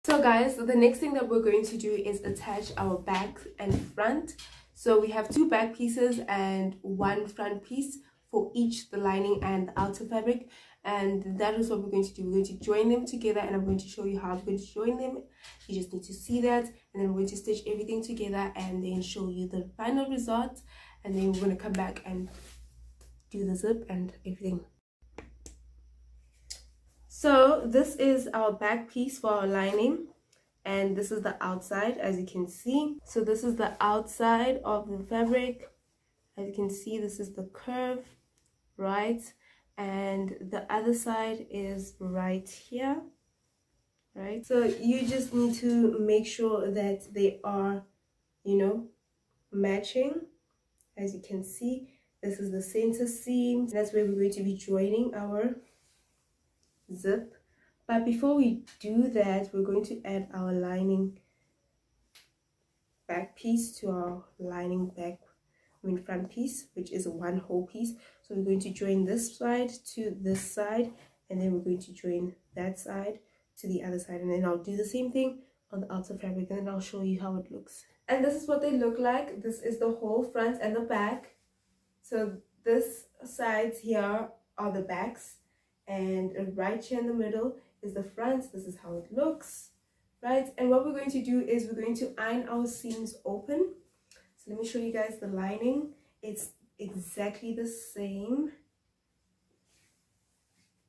So guys, the next thing that we're going to do is attach our back and front. So we have 2 back pieces and 1 front piece for each, the lining and the outer fabric, and that is what we're going to do. We're going to join them together, and I'm going to show you how I'm going to join them. You just need to see that, and then we're going to stitch everything together and then show you the final result, and then we're going to come back and do the zip and everything. So this is our back piece for our lining, and this is the outside, as you can see. So this is the outside of the fabric. As you can see, this is the curve, right? And the other side is right here, right? So you just need to make sure that they are, you know, matching. As you can see, this is the center seam. That's where we're going to be joining our zip. But before we do that, we're going to add our lining back piece to our lining front piece, which is 1 whole piece. So we're going to join this side to this side, and then we're going to join that side to the other side, and then I'll do the same thing on the outer fabric, and then I'll show you how it looks. And this is what they look like. This is the whole front and the back. So this sides here are the backs, and right here in the middle is the front. This is how it looks, right? And what we're going to do is we're going to iron our seams open. So let me show you guys the lining. It's exactly the same.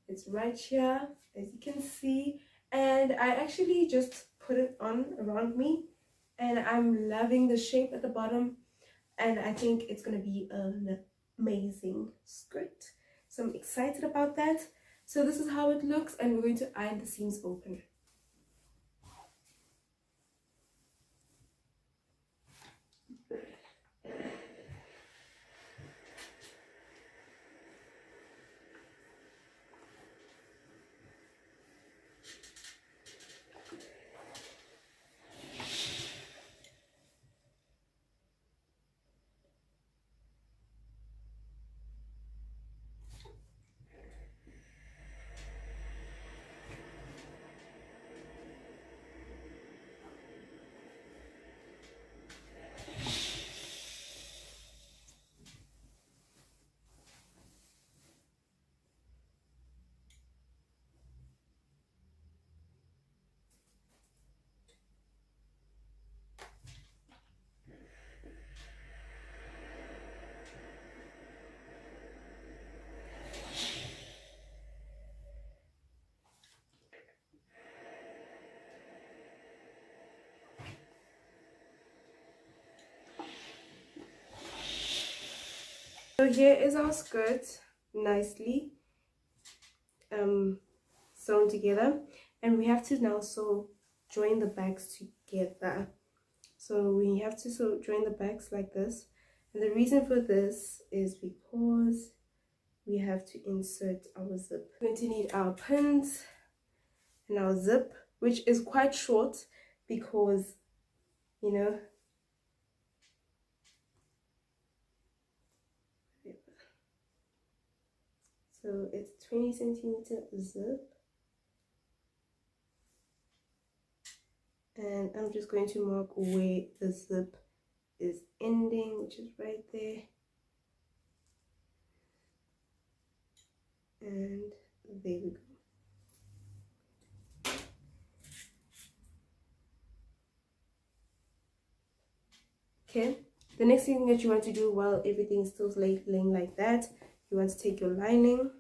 It's right here, as you can see, and I actually just put it on around me, and I'm loving the shape at the bottom, and I think it's gonna be an amazing skirt. So I'm excited about that. So this is how it looks, and we're going to iron the seams open. So here is our skirt, nicely sewn together, and we have to now join the backs together. So we have to join the backs like this, and the reason for this is because we have to insert our zip. We're going to need our pins and our zip, which is quite short because, you know, so it's 20 centimeter zip, and I'm just going to mark where the zip is ending, which is right there, and there we go. Okay, the next thing that you want to do while everything is still laying like that, you want to take your lining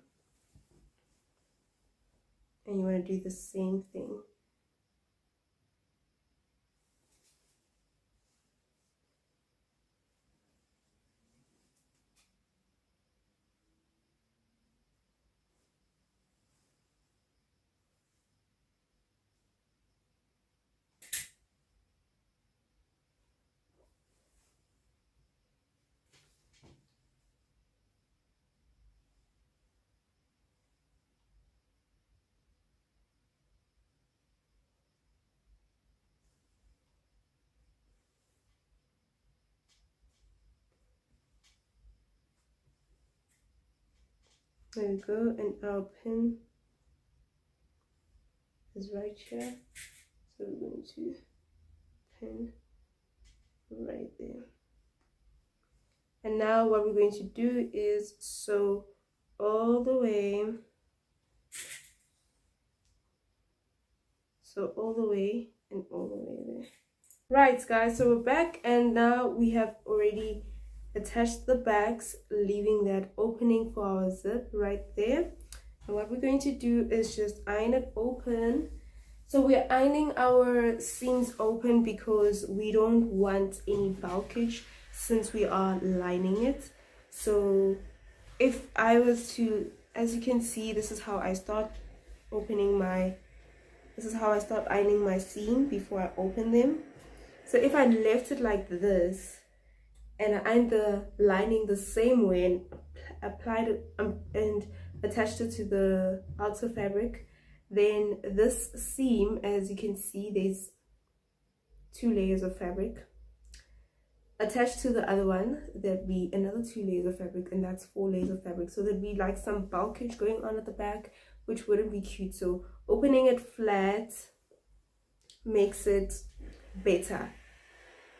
and you want to do the same thing. There we go, and our pin is right here. So to pin right there. And now what we're going to do is sew all the way, and all the way there. Right guys, so we're back, and now we have already attached the bags, leaving that opening for our zip right there. And what we're going to do is just iron it open. So we're ironing our seams open because we don't want any bulkage since we are lining it. So if I was to, as you can see, this is how I start ironing my seam before I open them. So if I left it like this and I ironed the lining the same way and applied it and attached it to the outer fabric, then this seam, as you can see, there's 2 layers of fabric attached to the other one. There'd be another 2 layers of fabric, and that's 4 layers of fabric. So there'd be like some bulkage going on at the back, which wouldn't be cute. So opening it flat makes it better,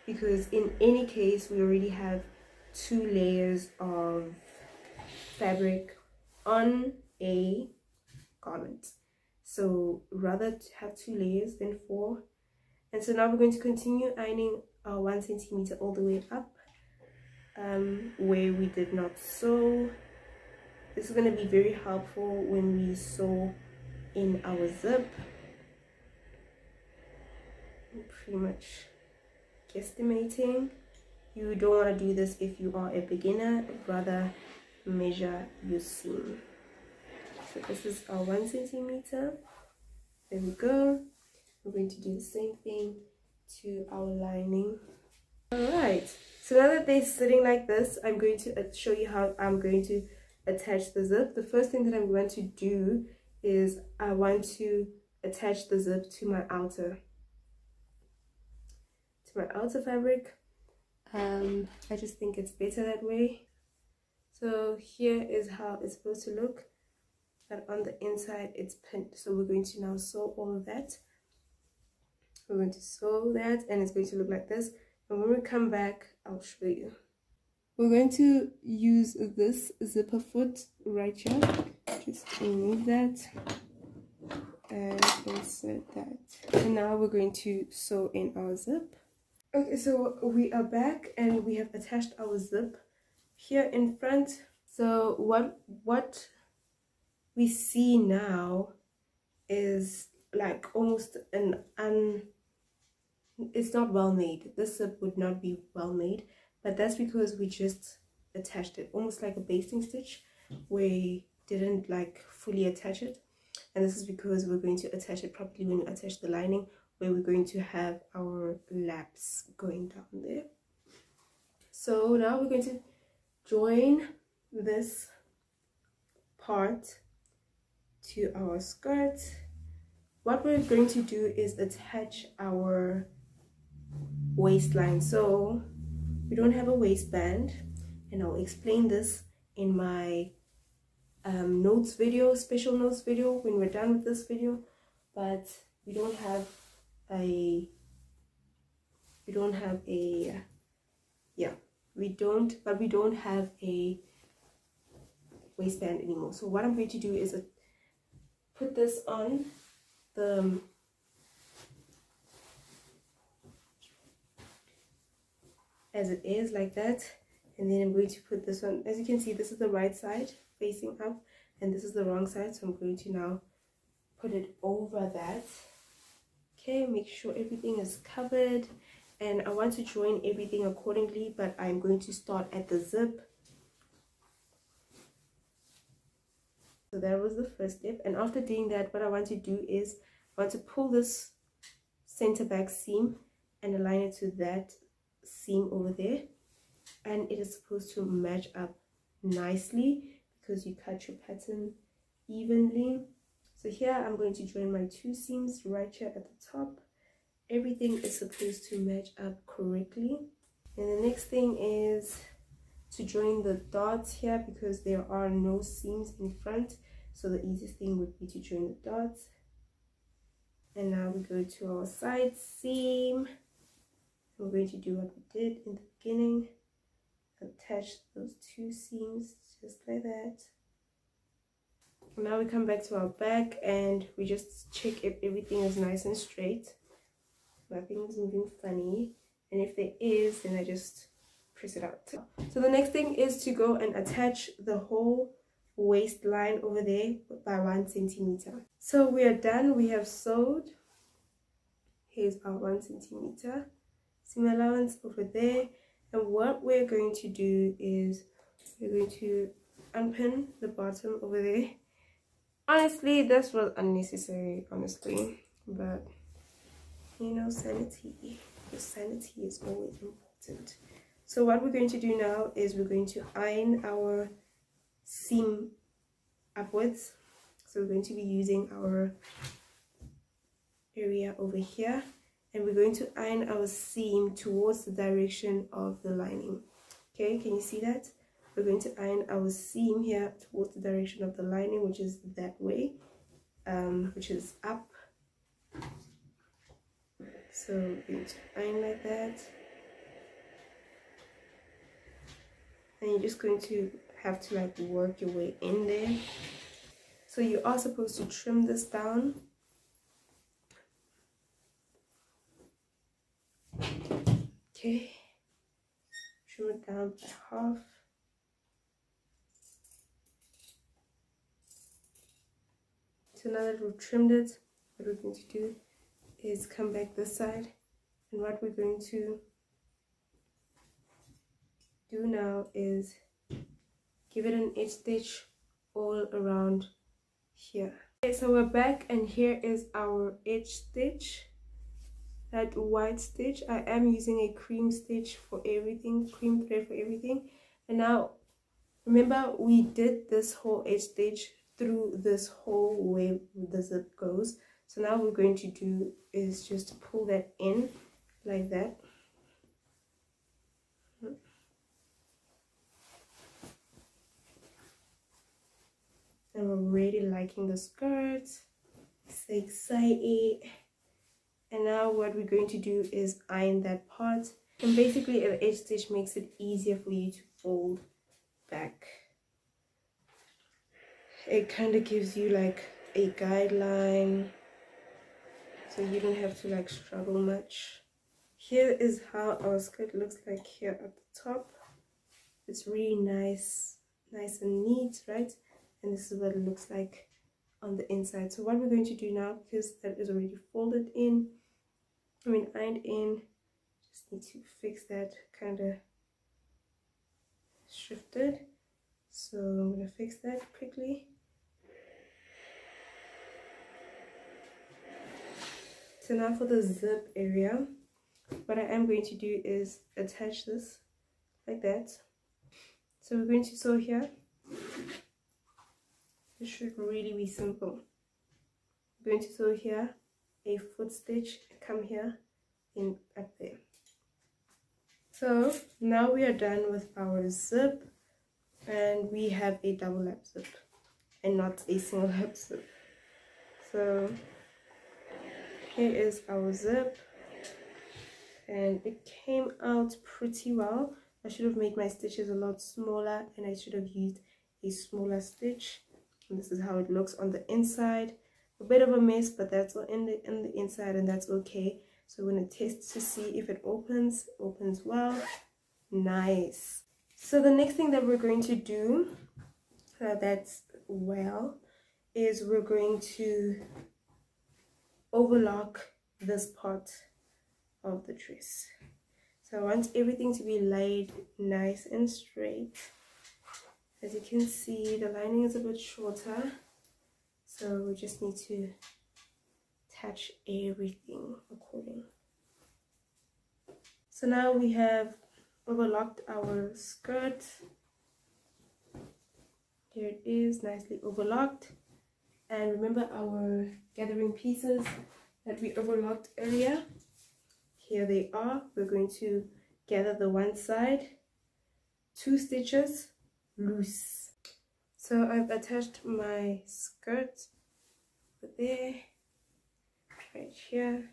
because in any case we already have 2 layers of fabric on a garment. So rather to have 2 layers than 4. And so now we're going to continue ironing our 1 centimeter all the way up where we did not sew. This is going to be very helpful when we sew in our zip. I'm pretty much guesstimating. You don't want to do this if you are a beginner, rather measure your seam. So this is our 1 centimeter. There we go. We're going to do the same thing to our lining. Alright, so now that they're sitting like this, I'm going to show you how I'm going to attach the zip. The first thing that I'm going to do is I want to attach the zip to my outer fabric. I just think it's better that way. So here is how it's supposed to look, but on the inside it's pinned. So we're going to now sew all of that. We're going to sew that, and it's going to look like this. And when we come back, I'll show you. We're going to use this zipper foot right here. Just remove that and insert that. And now we're going to sew in our zip. Okay, so we are back and we have attached our zip here in front. So what we see now is like almost it's not well made. This zip would not be well made, but that's because we just attached it almost like a basting stitch. We didn't like fully attach it, and this is because we're going to attach it properly when we attach the lining, where we're going to have our laps going down there. So now we're going to join this part to our skirt. What we're going to do is attach our waistline. So we don't have a waistband, and I'll explain this in my notes video, special notes video, when we're done with this video. But we don't have a waistband anymore. So what I'm going to do is put this on the as it is, like that, and then I'm going to put this on. As you can see, this is the right side facing up and this is the wrong side, so I'm going to now put it over that. Okay, make sure everything is covered, and I want to join everything accordingly, but I'm going to start at the zip. So that was the first step, and after doing that, what I want to do is I want to pull this center back seam and align it to that seam over there, and it is supposed to match up nicely because you cut your pattern evenly. So here I'm going to join my 2 seams right here at the top. Everything is supposed to match up correctly, and the next thing is to join the dots here because there are no seams in front, so the easiest thing would be to join the dots. And now we go to our side seam. We're going to do what we did in the beginning. Attach those two seams just like that. Now we come back to our back and we just check if everything is nice and straight. Nothing is moving funny. And if there is, then I just press it out. So the next thing is to go and attach the whole waistline over there by 1 centimeter. So we are done. We have sewed. Here's our 1 centimeter seam allowance over there. And what we're going to do is we're going to unpin the bottom over there. Honestly, this was unnecessary, honestly, but you know, sanity. Your sanity is always important. So what we're going to do now is we're going to iron our seam upwards. So we're going to be using our area over here, and we're going to iron our seam towards the direction of the lining. Okay, can you see that? We're going to iron our seam here towards the direction of the lining, which is that way, which is up. So we're going to iron like that, and you're just going to have to like work your way in there. So you are supposed to trim this down. Okay, trim it down by half. So now that we've trimmed it, what we're going to do is come back this side, and what we're going to do now is give it an edge stitch all around here. Okay, so we're back, and here is our edge stitch, that white stitch. I am using a cream stitch for everything, cream thread for everything. And now remember, we did this whole edge stitch through this whole way the zip goes. So now what we're going to do is just pull that in like that. And we're really liking the skirt. So excited. And now what we're going to do is iron that part. And basically an edge stitch makes it easier for you to fold back. It kind of gives you like a guideline, so you don't have to like struggle much. Here is how our skirt looks like here at the top. It's really nice and neat, right? And this is what it looks like on the inside. So what we're going to do now, because that is already folded in, ironed in, just need to fix that kind of shifted. So I'm going to fix that quickly. So now for the zip area, what I am going to do is attach this like that. So we're going to sew here. This should really be simple. We're going to sew here, a foot stitch, come here and up there. So now we are done with our zip, and we have a double lap zip and not a single lap zip. So here is our zip, and it came out pretty well. I should have made my stitches a lot smaller, and I should have used a smaller stitch. And this is how it looks on the inside. A bit of a mess, but that's all in the inside, and that's okay. So we're going to test to see if it opens well. Nice. So the next thing that we're going to do is we're going to overlock this part of the dress. So I want everything to be laid nice and straight. As you can see, the lining is a bit shorter, so we just need to attach everything according. So now we have overlocked our skirt. Here it is, nicely overlocked. And remember our gathering pieces that we overlocked earlier? Here they are. We're going to gather the one side, 2 stitches loose. So I've attached my skirt over there. right here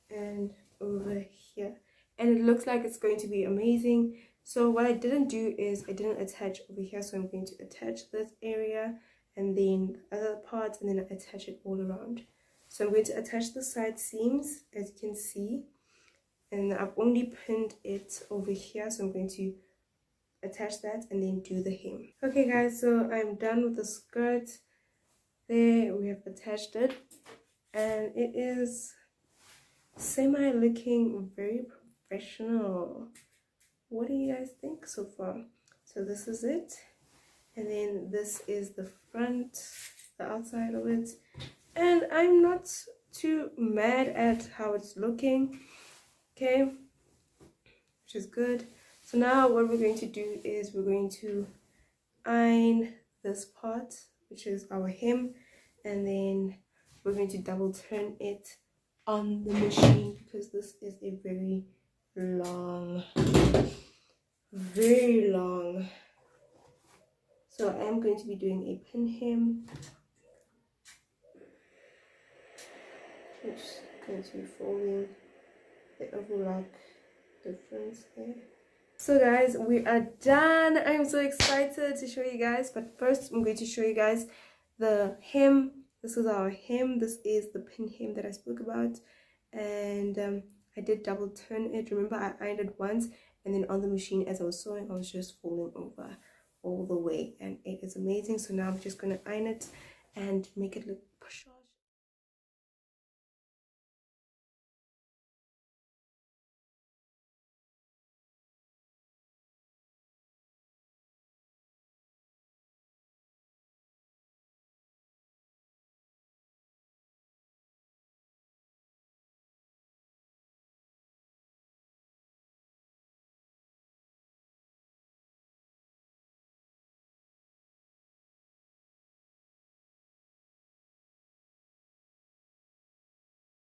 and over here, and it looks like it's going to be amazing. So what I didn't do is I didn't attach over here, so I'm going to attach this area and then the other parts, and then attach it all around. So I'm going to attach the side seams, as you can see, and I've only pinned it over here, so I'm going to attach that and then do the hem. Okay guys, so I'm done with the skirt. There we have attached it, and it is semi looking very professional. What do you guys think so far? So this is it, and then this is the front, the outside of it, and I'm not too mad at how it's looking, okay, which is good. So now what we're going to do is we're going to iron this part, which is our hem, and then we're going to double turn it on the machine because this is a very long. So I am going to be doing a pin hem, which is going to be folding the overlock difference there. So guys, we are done. I'm so excited to show you guys, but first I'm going to show you guys the hem. This is our hem. This is the pin hem that I spoke about, and I did double turn it. Remember, I ironed it once, and then on the machine as I was sewing, I was just folding over all the way, and it is amazing. So now I'm just going to iron it and make it look sharp.